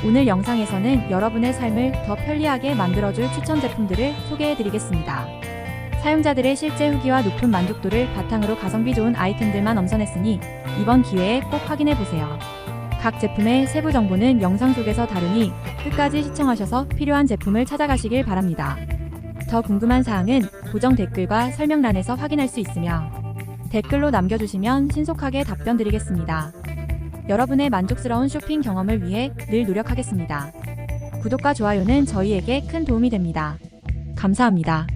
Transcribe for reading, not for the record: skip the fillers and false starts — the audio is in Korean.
오늘 영상에서는 여러분의 삶을 더 편리하게 만들어줄 추천 제품들을 소개해드리겠습니다. 사용자들의 실제 후기와 높은 만족도를 바탕으로 가성비 좋은 아이템들만 엄선했으니 이번 기회에 꼭 확인해보세요. 각 제품의 세부 정보는 영상 속에서 다루니 끝까지 시청하셔서 필요한 제품을 찾아가시길 바랍니다. 더 궁금한 사항은 고정 댓글과 설명란에서 확인할 수 있으며 댓글로 남겨주시면 신속하게 답변 드리겠습니다. 여러분의 만족스러운 쇼핑 경험을 위해 늘 노력하겠습니다. 구독과 좋아요는 저희에게 큰 도움이 됩니다. 감사합니다.